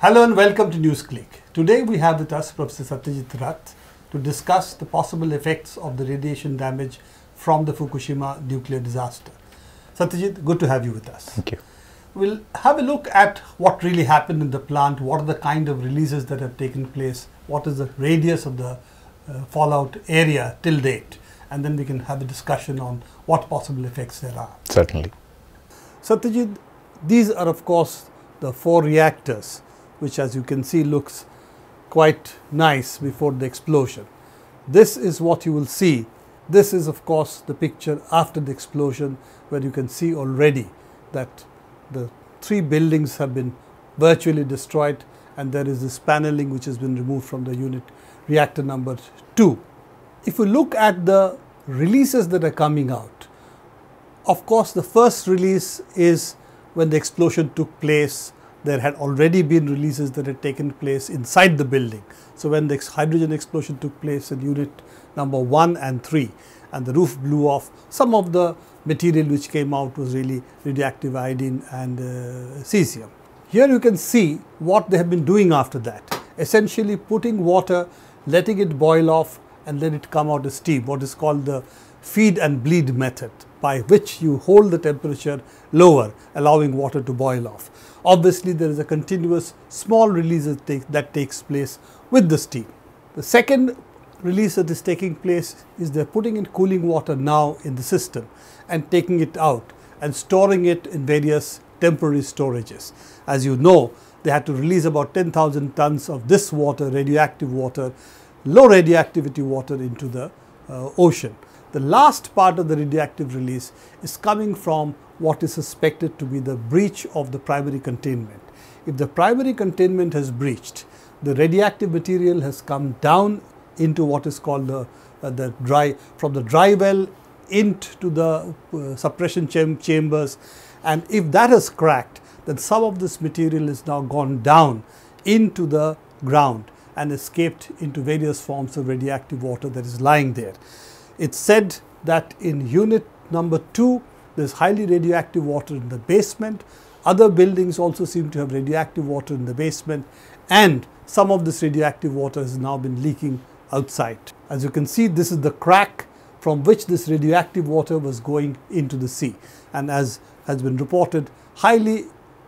Hello and welcome to Newsclick. Today we have with us Professor Satyajit Rath to discuss the possible effects of the radiation damage from the Fukushima nuclear disaster. Satyajit, good to have you with us. Thank you. We'll have a look at what really happened in the plant, what are the kind of releases that have taken place, what is the radius of the fallout area till date, and then we can have a discussion on what possible effects there are. Certainly. Satyajit, these are of course the 4 reactors, which as you can see looks quite nice before the explosion. This is what you will see. This is of course the picture after the explosion, where you can see already that the 3 buildings have been virtually destroyed, and there is this paneling which has been removed from the unit reactor number 2. If you look at the releases that are coming out, of course the first release is when the explosion took place. There had already been releases that had taken place inside the building. So when the hydrogen explosion took place in unit number 1 and 3 and the roof blew off, some of the material which came out was really radioactive iodine and cesium. Here you can see what they have been doing after that. Essentially putting water, letting it boil off and let it come out as steam, what is called the feed and bleed method, by which you hold the temperature lower, allowing water to boil off. Obviously, there is a continuous small release that takes place with the steam. The second release that is taking place is they are putting in cooling water now in the system and taking it out and storing it in various temporary storages. As you know, they had to release about 10,000 tons of this water, radioactive water, low radioactivity water, into the ocean. The last part of the radioactive release is coming from what is suspected to be the breach of the primary containment. If the primary containment has breached, the radioactive material has come down into what is called from the dry well into the suppression chambers, and if that has cracked, then some of this material is now gone down into the ground and escaped into various forms of radioactive water that is lying there. It's said that in unit number 2, there's highly radioactive water in the basement. Other buildings also seem to have radioactive water in the basement, and some of this radioactive water has now been leaking outside. As you can see, this is the crack from which this radioactive water was going into the sea, and as has been reported, highly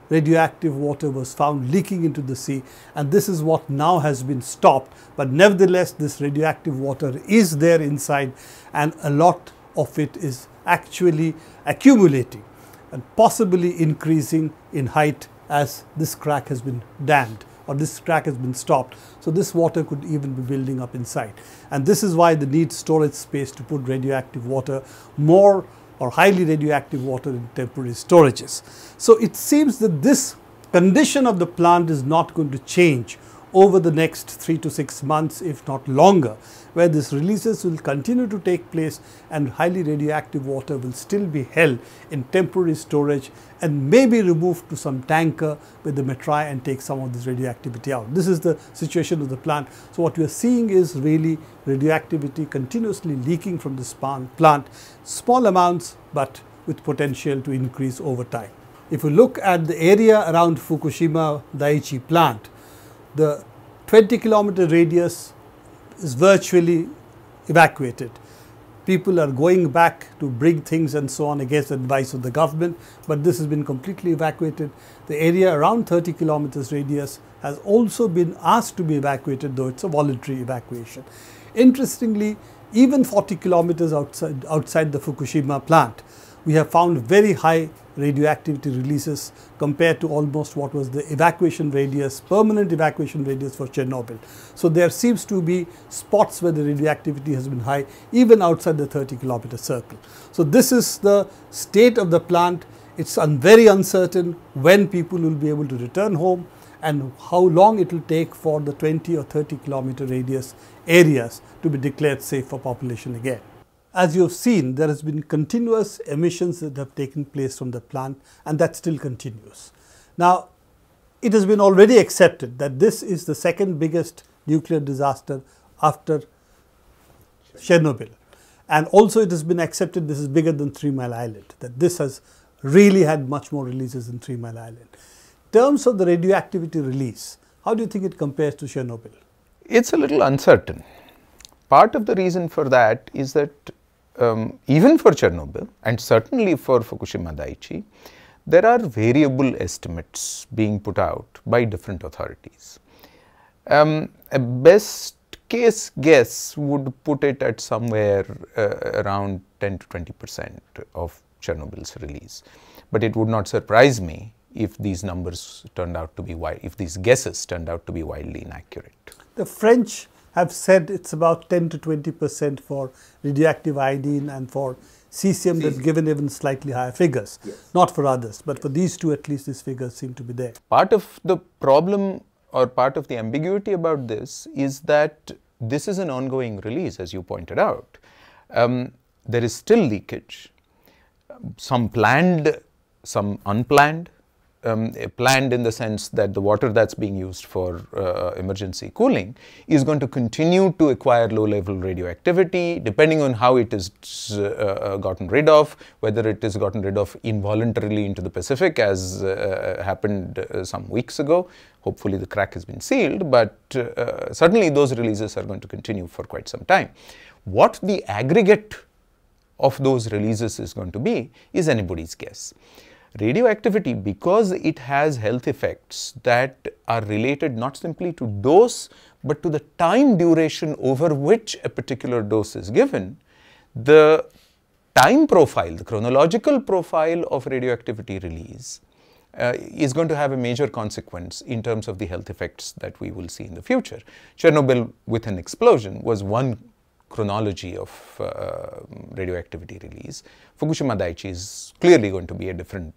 radioactive water was found leaking into the sea, and this is what now has been stopped. But nevertheless, this radioactive water is there inside, and a lot of it is actually accumulating and possibly increasing in height as this crack has been dammed or this crack has been stopped. So this water could even be building up inside, and this is why they need storage space to put radioactive water, more or highly radioactive water, in temporary storages. So it seems that this condition of the plant is not going to change over the next 3 to 6 months, if not longer, where these releases will continue to take place and highly radioactive water will still be held in temporary storage and may be removed to some tanker where they may try and take some of this radioactivity out. This is the situation of the plant. So what we are seeing is really radioactivity continuously leaking from this plant, small amounts but with potential to increase over time. If you look at the area around Fukushima Daiichi plant, the 20-kilometer radius is virtually evacuated. People are going back to bring things and so on against the advice of the government, but this has been completely evacuated. The area around 30 kilometers radius has also been asked to be evacuated, though it's a voluntary evacuation. Interestingly, even 40 kilometers outside the Fukushima plant, we have found very high radioactivity releases compared to almost what was the evacuation radius, permanent evacuation radius for Chernobyl. So there seems to be spots where the radioactivity has been high even outside the 30-kilometer circle. So this is the state of the plant. It's very uncertain when people will be able to return home and how long it will take for the 20 or 30-kilometer radius areas to be declared safe for population again. As you have seen, there has been continuous emissions that have taken place from the plant, and that still continues. Now, it has been already accepted that this is the second biggest nuclear disaster after Chernobyl, and also it has been accepted this is bigger than 3 Mile Island, that this has really had much more releases than 3 Mile Island. In terms of the radioactivity release, How do you think it compares to Chernobyl? It's a little uncertain. Part of the reason for that is that even for Chernobyl and certainly for Fukushima Daiichi, there are variable estimates being put out by different authorities. A best case guess would put it at somewhere around 10 to 20% of Chernobyl's release. But it would not surprise me if these numbers turned out to be if these guesses turned out to be wildly inaccurate. The French have said it's about 10 to 20% for radioactive iodine, and for cesium they've given even slightly higher figures. Yes. Not for others, but for these two at least these figures seem to be there. Part of the problem or part of the ambiguity about this is that this is an ongoing release, as you pointed out. There is still leakage, some planned, some unplanned. Planned in the sense that the water that's being used for emergency cooling is going to continue to acquire low-level radioactivity depending on how it is gotten rid of, whether it is gotten rid of involuntarily into the Pacific as happened some weeks ago. Hopefully the crack has been sealed, but certainly those releases are going to continue for quite some time. What the aggregate of those releases is going to be is anybody's guess. Radioactivity, because it has health effects that are related not simply to dose, but to the time duration over which a particular dose is given, the time profile, the chronological profile of radioactivity release is going to have a major consequence in terms of the health effects that we will see in the future. Chernobyl with an explosion was one chronology of radioactivity release. Fukushima Daiichi is clearly going to be a different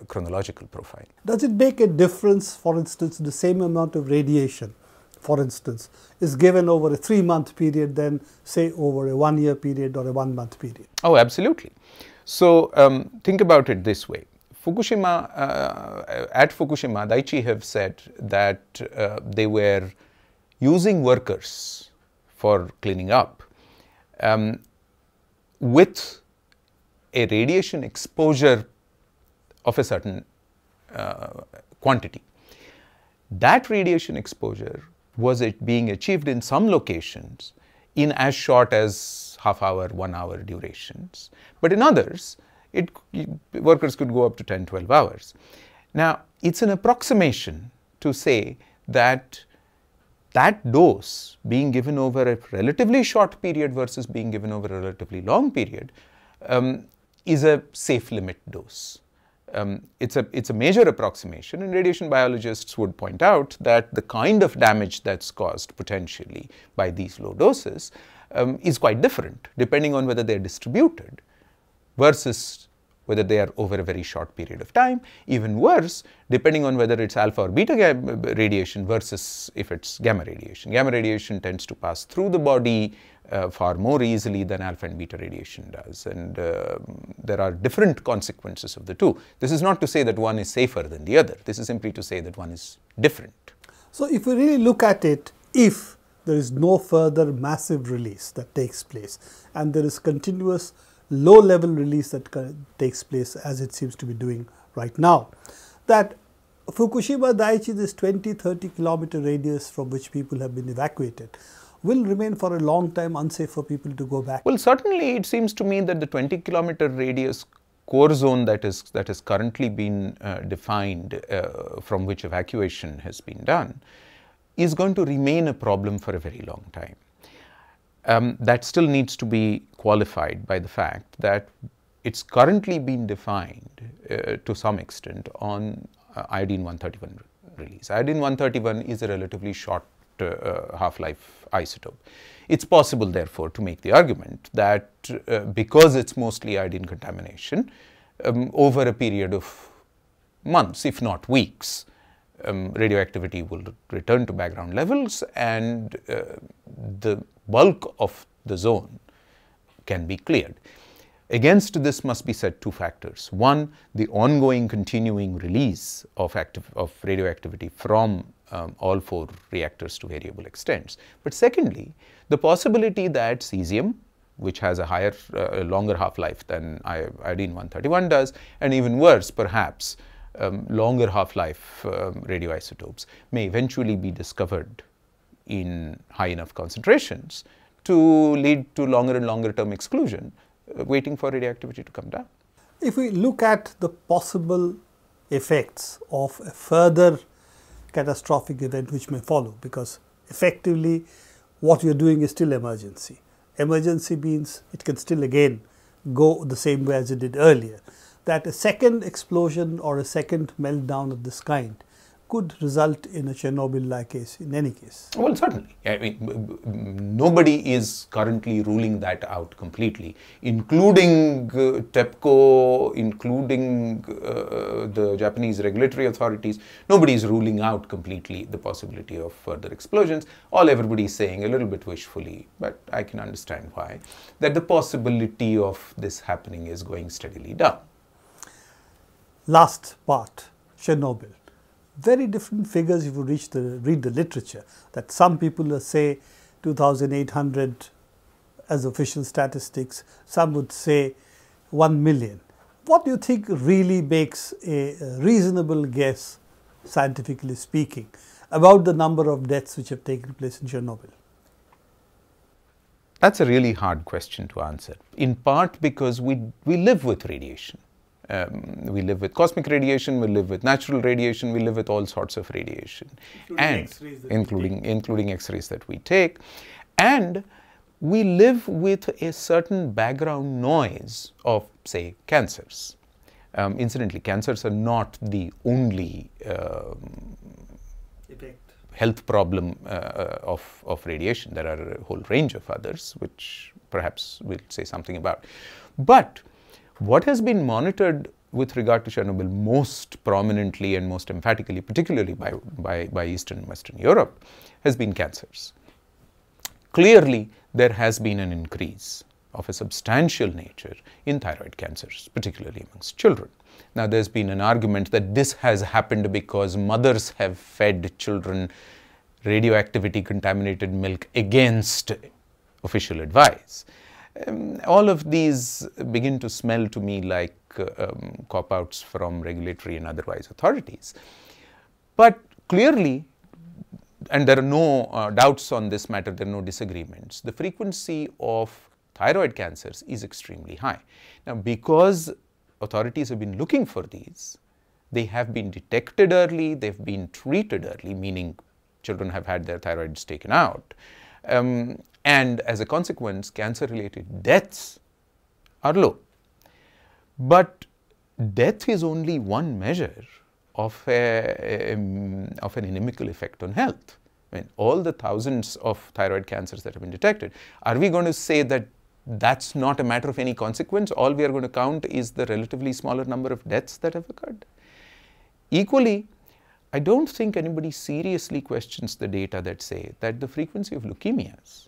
chronological profile. Does it make a difference, for instance, the same amount of radiation, for instance, is given over a 3-month period than, say, over a 1-year period or a 1-month period? Oh, absolutely. So, think about it this way. At Fukushima, Daiichi have said that they were using workers for cleaning up with a radiation exposure of a certain quantity. That radiation exposure was being achieved in some locations in as short as half-hour, 1-hour durations, but in others, workers could go up to 10, 12 hours. Now, it's an approximation to say that that dose being given over a relatively short period versus being given over a relatively long period is a safe limit dose. It's a major approximation, and radiation biologists would point out that the kind of damage that's caused potentially by these low doses is quite different depending on whether they're distributed versus whether they are over a very short period of time, even worse, depending on whether it's alpha or beta radiation versus if it's gamma radiation. Gamma radiation tends to pass through the body far more easily than alpha and beta radiation does, and there are different consequences of the two. This is not to say that one is safer than the other. This is simply to say that one is different. So, if we really look at it, if there is no further massive release that takes place and there is continuous low-level release that takes place as it seems to be doing right now, that Fukushima Daiichi, this 20-30 kilometer radius from which people have been evacuated, will remain for a long time unsafe for people to go back? Well, certainly it seems to me that the 20 kilometer radius core zone that has currently been defined from which evacuation has been done is going to remain a problem for a very long time. That still needs to be qualified by the fact that it's currently been defined to some extent on iodine 131 release. Iodine 131 is a relatively short half-life isotope. It's possible, therefore, to make the argument that because it's mostly iodine contamination, over a period of months, if not weeks, radioactivity will return to background levels, and the bulk of the zone can be cleared. Against this must be set two factors. One, the ongoing continuing release of radioactivity from all 4 reactors to variable extents. But secondly, the possibility that cesium, which has a higher, longer half-life than iodine 131 does, and even worse perhaps, longer half-life radioisotopes may eventually be discovered in high enough concentrations to lead to longer and longer term exclusion, waiting for radioactivity to come down. If we look at the possible effects of a further catastrophic event which may follow, because effectively what we are doing is still emergency. Emergency means it can still again go the same way as it did earlier, that a second explosion or a second meltdown of this kind could result in a Chernobyl-like case in any case. Well, certainly. I mean, nobody is currently ruling that out completely, including TEPCO, including the Japanese regulatory authorities. Nobody is ruling out completely the possibility of further explosions. All everybody is saying, a little bit wishfully, but I can understand why, that the possibility of this happening is going steadily down. Last part, Chernobyl. Very different figures if you read the literature, that some people say 2,800 as official statistics, some would say 1 million. What do you think really makes a reasonable guess, scientifically speaking, about the number of deaths which have taken place in Chernobyl? That's a really hard question to answer, in part because we live with radiation. We live with cosmic radiation, we live with natural radiation, we live with all sorts of radiation, including X-rays that we take, and we live with a certain background noise of, say, cancers. Incidentally, cancers are not the only health problem of radiation. There are a whole range of others, which perhaps we'll say something about. But what has been monitored with regard to Chernobyl most prominently and most emphatically, particularly by Eastern and Western Europe, has been cancers. Clearly, there has been an increase of a substantial nature in thyroid cancers, particularly amongst children. Now, there's been an argument that this has happened because mothers have fed children radioactivity contaminated milk against official advice. All of these begin to smell to me like cop-outs from regulatory and otherwise authorities. But clearly, and there are no doubts on this matter, there are no disagreements, the frequency of thyroid cancers is extremely high. Now, because authorities have been looking for these, they have been detected early, they've been treated early, meaning children have had their thyroids taken out. And as a consequence, cancer-related deaths are low. But death is only one measure of an inimical effect on health. I mean, all the thousands of thyroid cancers that have been detected, are we going to say that that's not a matter of any consequence? All we are going to count is the relatively smaller number of deaths that have occurred. Equally, I don't think anybody seriously questions the data that say that the frequency of leukemias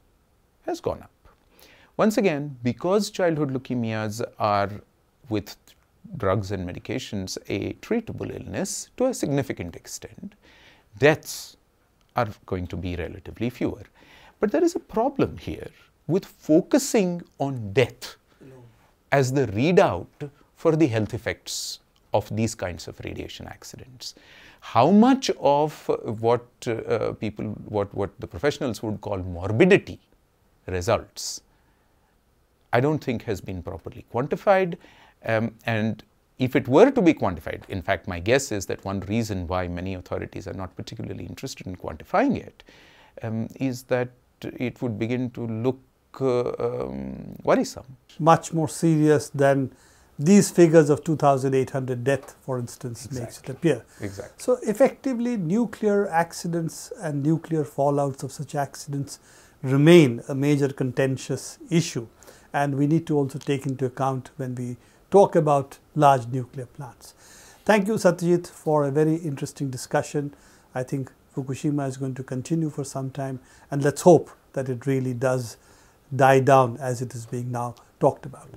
has gone up. Once again, because childhood leukemias are, with drugs and medications, a treatable illness to a significant extent, deaths are going to be relatively fewer. But there is a problem here with focusing on death as the readout for the health effects of these kinds of radiation accidents. How much of what the professionals would call morbidity results, I don't think has been properly quantified. And if it were to be quantified, in fact, my guess is that one reason why many authorities are not particularly interested in quantifying it is that it would begin to look worrisome. Much more serious than these figures of 2,800 deaths, for instance, makes it appear. Exactly. So effectively, nuclear accidents and nuclear fallouts of such accidents remain a major contentious issue, and we need to also take into account when we talk about large nuclear plants. Thank you, Satyajit, for a very interesting discussion. I think Fukushima is going to continue for some time, and let's hope that it really does die down as it is being now talked about.